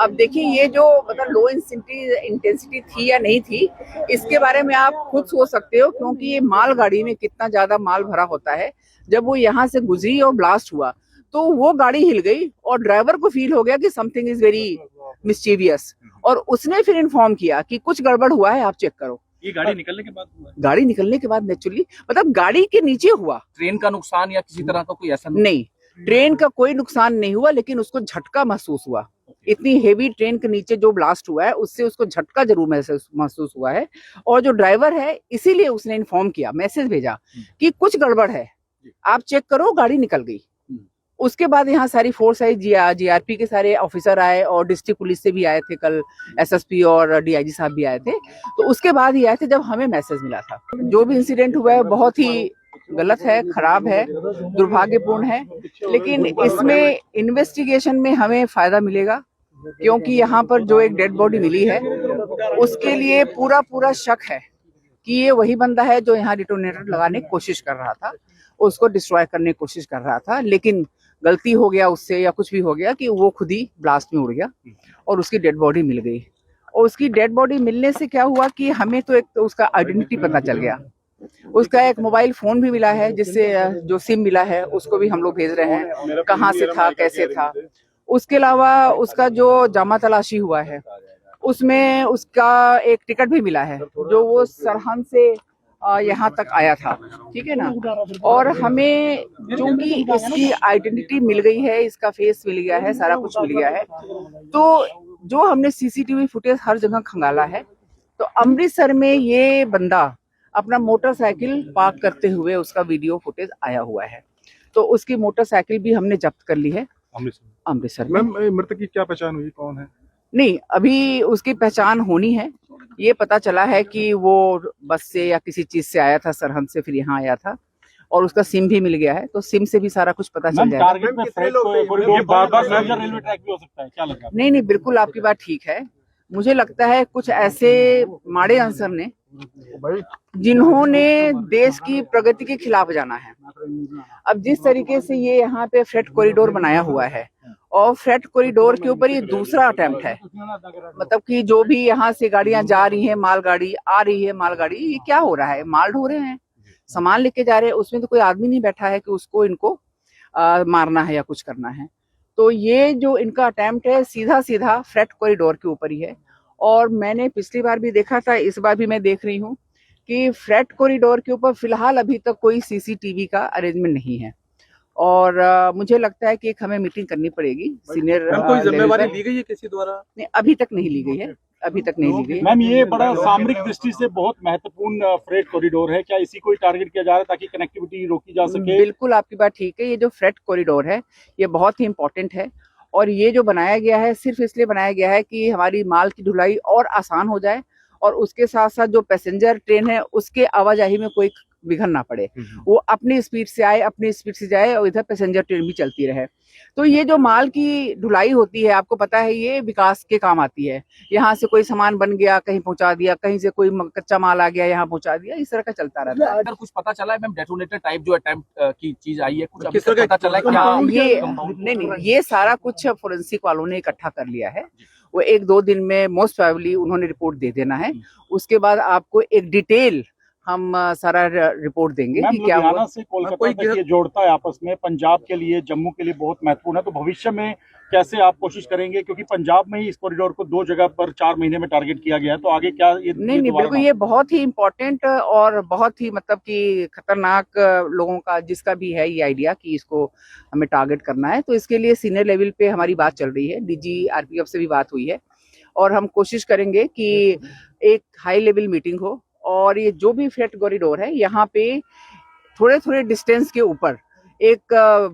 अब देखिए ये जो मतलब लो इंटेंसिटी थी या नहीं थी, इसके बारे में आप खुद सोच सकते हो, क्योंकि ये माल गाड़ी में कितना ज्यादा माल भरा होता है। जब वो यहाँ से गुजरी और ब्लास्ट हुआ तो वो गाड़ी हिल गई और ड्राइवर को फील हो गया कि समथिंग इज वेरी मिस्चीवियस, और उसने फिर इन्फॉर्म किया कि कुछ गड़बड़ हुआ है, आप चेक करो। ये गाड़ी निकलने के बाद हुआ? गाड़ी निकलने के बाद नेचुरली, मतलब गाड़ी के नीचे हुआ। ट्रेन का नुकसान या किसी तरह का कोई ऐसा नहीं, ट्रेन का कोई नुकसान नहीं हुआ, लेकिन उसको झटका महसूस हुआ। इतनी हेवी ट्रेन के नीचे जो ब्लास्ट हुआ है उससे उसको झटका जरूर महसूस हुआ है। और जो ड्राइवर है इसीलिए उसने इन्फॉर्म किया, मैसेज भेजा कि कुछ गड़बड़ है, आप चेक करो। गाड़ी निकल गई। उसके बाद यहाँ सारी फोर्स आई, जीआरपी के सारे ऑफिसर आए और डिस्ट्रिक्ट पुलिस से भी आए थे, कल एसएसपी और डीआईजी साहब भी आए थे। तो उसके बाद ही आए थे जब हमें मैसेज मिला था। जो भी इंसिडेंट हुआ है बहुत ही गलत है, खराब है, दुर्भाग्यपूर्ण है, लेकिन इसमें इन्वेस्टिगेशन में हमें फायदा मिलेगा, क्योंकि यहाँ पर जो एक डेड बॉडी मिली है उसके लिए पूरा शक है कि ये वही बंदा है जो यहाँ डिटोनेटर लगाने की कोशिश कर रहा था, उसको डिस्ट्रॉय करने की कोशिश कर रहा था, लेकिन गलती हो गया उससे या कुछ भी हो गया कि वो खुद ही ब्लास्ट में उड़ गया और उसकी डेड बॉडी मिल गई। और उसकी डेड बॉडी मिलने से क्या हुआ कि हमें तो एक तो उसका आइडेंटिटी पता चल गया, उसका एक मोबाइल फोन भी मिला है, जिससे जो सिम मिला है उसको भी हम लोग भेज रहे हैं, कहाँ से था, कैसे था। उसके अलावा उसका जो जामा तलाशी हुआ है उसमें उसका एक टिकट भी मिला है, जो वो सरहद से यहाँ तक आया था, ठीक है ना। और हमें चूंकि इसकी आइडेंटिटी मिल गई है, इसका फेस मिल गया है, सारा कुछ मिल गया है, तो जो हमने सीसीटीवी फुटेज हर जगह खंगाला है, तो अमृतसर में ये बंदा अपना मोटरसाइकिल पार्क करते हुए उसका वीडियो फुटेज आया हुआ है, तो उसकी मोटरसाइकिल भी हमने जब्त कर ली है अमृतसर में। मैम, मृतक की क्या पहचान हुई, कौन है? नहीं, अभी उसकी पहचान होनी है। ये पता चला है कि वो बस से या किसी चीज से आया था, सरहद से फिर यहाँ आया था, और उसका सिम भी मिल गया है, तो सिम से भी सारा कुछ पता चल जाएगा। टारगेट में रेलवे ट्रैक भी हो सकता है, क्या लगता है? नहीं, बिल्कुल आपकी बात ठीक है। मुझे लगता है कुछ ऐसे माड़े अंसर ने जिन्होंने देश की प्रगति के खिलाफ जाना है। अब जिस तरीके से ये यहाँ पे फ्रेट कॉरिडोर बनाया हुआ है, और फ्रेट कॉरिडोर के ऊपर ये दूसरा अटेम्प्ट है, मतलब कि जो भी यहाँ से गाड़ियां जा रही हैं, मालगाड़ी आ रही है, मालगाड़ी ये क्या हो रहा है, माल ढो रहे हैं, सामान लेके जा रहे हैं, उसमें तो कोई आदमी नहीं बैठा है कि उसको इनको मारना है या कुछ करना है। तो ये जो इनका अटेम्प्ट है सीधा फ्रेट कॉरिडोर के ऊपर ही है। और मैंने पिछली बार भी देखा था, इस बार भी मैं देख रही हूँ कि फ्रेट कॉरिडोर के ऊपर फिलहाल अभी तक कोई सीसीटीवी का अरेंजमेंट नहीं है। और मुझे लगता है कि एक हमें मीटिंग करनी पड़ेगी सीनियर। कोई जिम्मेवारी ली गई है किसी द्वारा? नहीं, अभी तक नहीं ली गई है, अभी तक नहीं ली गई है। मैम, ये बड़ा सामरिक दृष्टि से बहुत महत्वपूर्ण फ्रेट कॉरिडोर है, क्या इसी को टारगेट किया जा रहा है ताकि कनेक्टिविटी रोकी जा सके? बिल्कुल आपकी बात ठीक है। ये जो फ्रेट कॉरिडोर है ये बहुत ही इंपॉर्टेंट है, और ये जो बनाया गया है सिर्फ इसलिए बनाया गया है कि हमारी माल की ढुलाई और आसान हो जाए, और उसके साथ साथ जो पैसेंजर ट्रेन है उसके आवाजाही में कोई विघन ना पड़े, वो अपनी स्पीड से आए, अपनी स्पीड से जाए, और इधर पैसेंजर ट्रेन भी चलती रहे। तो ये जो माल की ढुलाई होती है, आपको पता है ये विकास के काम आती है। यहाँ से कोई सामान बन गया कहीं पहुंचा दिया, कहीं से कोई कच्चा माल आ गया यहाँ पहुंचा दिया, इस तरह का चलता रहता है। अगर कुछ पता चला है मैम, डेटोनेटर टाइप जो अटेम्प्ट की चीज आई है, कुछ किस तरह पता चला है क्या? ये नहीं, ये सारा कुछ फोरेंसिक वालों ने इकट्ठा कर लिया है। वो 1-2 दिन में मोस्ट प्रोबेबली उन्होंने रिपोर्ट दे देना है। उसके बाद आपको एक डिटेल हम सारा रिपोर्ट देंगे कि क्या हुआ। से कोलकाता तक ये जोड़ता है आपस में, पंजाब के लिए, जम्मू के लिए बहुत महत्वपूर्ण है। तो भविष्य में कैसे आप कोशिश करेंगे, क्योंकि पंजाब में ही इस कॉरिडोर को 2 जगह पर 4 महीने में टारगेट किया गया है, तो आगे क्या ये नहीं, बिल्कुल ये बहुत ही इम्पोर्टेंट और बहुत ही मतलब कि खतरनाक लोगों का जिसका भी है ये आइडिया कि इसको हमें टारगेट करना है, तो इसके लिए सीनियर लेवल पे हमारी बात चल रही है, डीजी आरपीएफ से भी बात हुई है, और हम कोशिश करेंगे कि एक हाई लेवल मीटिंग हो, और ये जो भी फ्रेट कॉरिडोर है यहाँ पे थोड़े डिस्टेंस के ऊपर एक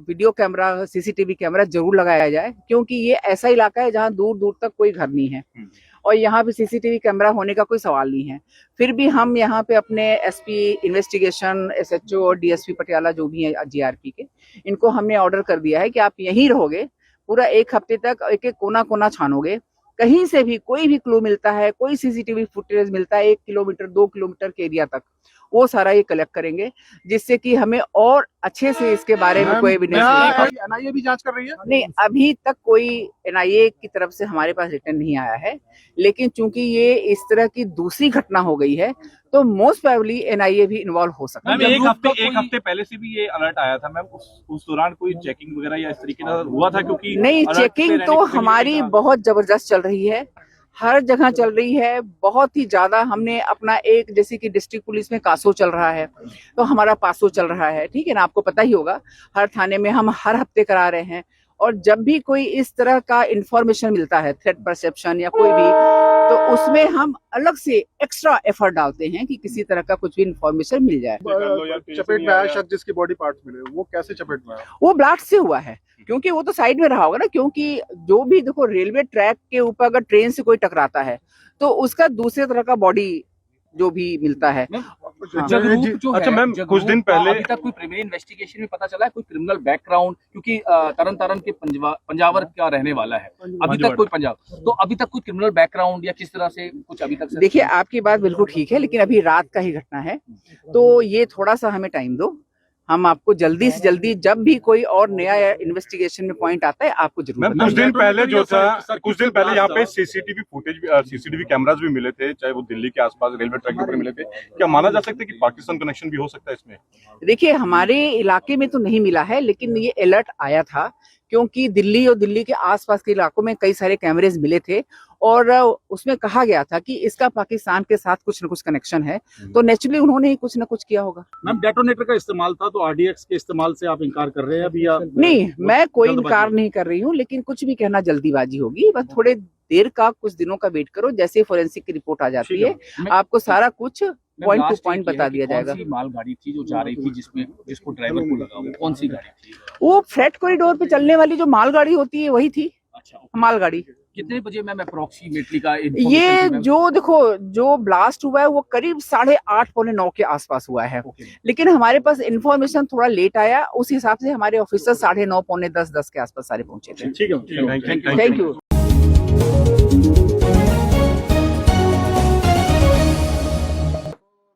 वीडियो कैमरा, सीसीटीवी कैमरा जरूर लगाया जाए, क्योंकि ये ऐसा इलाका है जहाँ दूर दूर तक कोई घर नहीं है, और यहाँ पे सीसीटीवी कैमरा होने का कोई सवाल नहीं है। फिर भी हम यहाँ पे अपने एसपी इन्वेस्टिगेशन, एसएचओ और डीएसपी पटियाला जो भी है जीआरपी के, इनको हमने ऑर्डर कर दिया है कि आप यहीं रहोगे पूरा 1 हफ्ते तक, एक एक कोना कोना छानोगे, कहीं से भी कोई भी क्लू मिलता है, कोई सीसीटीवी फुटेज मिलता है 1 किलोमीटर 2 किलोमीटर के एरिया तक, वो सारा ये कलेक्ट करेंगे, जिससे कि हमें और अच्छे से इसके बारे में कोई एविडेंस एनआईए भी जांच कर रही है? नहीं, अभी तक कोई एनआईए की तरफ से हमारे पास रिटर्न नहीं आया है, लेकिन चूंकि ये इस तरह की दूसरी घटना हो गई है तो मोस्ट प्रोबेबली एनआईए भी इन्वॉल्व हो सकता मैम है। एक हफ्ते पहले से भी ये अलर्ट आया था मैम, उस दौरान कोई चेकिंग वगैरह या इस तरीके का हुआ था? क्योंकि नहीं, alert चेकिंग पे रहने तो की वजह हमारी से था। बहुत जबरदस्त चल रही है, हर जगह चल रही है, बहुत ही ज्यादा। हमने अपना एक, जैसे कि डिस्ट्रिक्ट पुलिस में कासो चल रहा है तो हमारा पासो चल रहा है, ठीक है ना, आपको पता ही होगा। हर थाने में हम हर हफ्ते करा रहे हैं, और जब भी कोई इस तरह का इंफॉर्मेशन मिलता है, थ्रेट परसेप्शन या कोई भी, तो उसमें हम अलग से एक्स्ट्रा एफर्ट डालते हैं कि किसी तरह का कुछ भी इंफॉर्मेशन मिल जाए। चपेट में आया शख्स जिसकी बॉडी पार्ट्स मिले, वो कैसे चपेट में आया? वो ब्लास्ट से हुआ है, क्योंकि वो तो साइड में रहा होगा ना, क्योंकि जो भी देखो रेलवे ट्रैक के ऊपर अगर ट्रेन से कोई टकराता है तो उसका दूसरे तरह का बॉडी जो भी मिलता है। जगरूप जो अच्छा है, मैम, जगरूप कुछ दिन का पहले अभी तक कोई प्रिलिमिनरी इन्वेस्टिगेशन में पता चला है कोई क्रिमिनल बैकग्राउंड, क्योंकि तरन तारण के पंजावर का रहने वाला है अभी तक कोई पंजाब, तो अभी तक कोई क्रिमिनल बैकग्राउंड या किस तरह से कुछ अभी तक? देखिए, आपकी बात बिल्कुल ठीक है, लेकिन अभी रात का ही घटना है, तो ये थोड़ा सा हमें टाइम दो। हम आपको जल्दी से जल्दी, जब भी कोई और नया इन्वेस्टिगेशन में पॉइंट आता है, आपको जरूर मैम, बताएंगे। कुछ दिन पहले जो था, कुछ दिन पहले यहाँ पे सीसीटीवी कैमरास भी मिले थे, चाहे वो दिल्ली के आसपास रेलवे ट्रैक के ऊपर मिले थे। क्या माना जा सकता है कि पाकिस्तान कनेक्शन भी हो सकता है इसमें? देखिए, हमारे इलाके में तो नहीं मिला है, लेकिन ये अलर्ट आया था, क्योंकि दिल्ली और दिल्ली के आसपास के इलाकों में कई सारे कैमरेज मिले थे, और उसमें कहा गया था कि इसका पाकिस्तान के साथ कुछ न कुछ कनेक्शन है, तो नेचुरली उन्होंने ही कुछ न कुछ किया होगा। मैम, डेटोनेटर का इस्तेमाल था, तो आरडीएक्स के इस्तेमाल से आप इनकार कर रहे हैं अभी या नहीं, मैं कोई जल्दबाजी? इनकार नहीं कर रही हूँ, लेकिन कुछ भी कहना जल्दीबाजी होगी। बस थोड़े देर का, कुछ दिनों का वेट करो, जैसे फोरेंसिक की रिपोर्ट आ जाती ठीक है। है आपको सारा कुछ पॉइंट टू लास्ट पॉइंट एक ये बता है कि दिया जाएगा। कौन सी मालगाड़ी थी जो जा रही थी, जिसको ड्राइवर को लगा, वो कौन सी गाड़ी थी? वो फ्रेट कॉरिडोर पे चलने वाली जो मालगाड़ी होती है वही थी, अच्छा, मालगाड़ी। कितने बजे मैम अप्रोक्सीमेटली का ये जो देखो, जो ब्लास्ट हुआ है वो करीब 8:30 पौने 9 के आसपास हुआ है, लेकिन हमारे पास इंफॉर्मेशन थोड़ा लेट आया, उस हिसाब से हमारे ऑफिसर 9:30 पौने 10 के आसपास सारे पहुंचे थे। ठीक है, थैंक यू।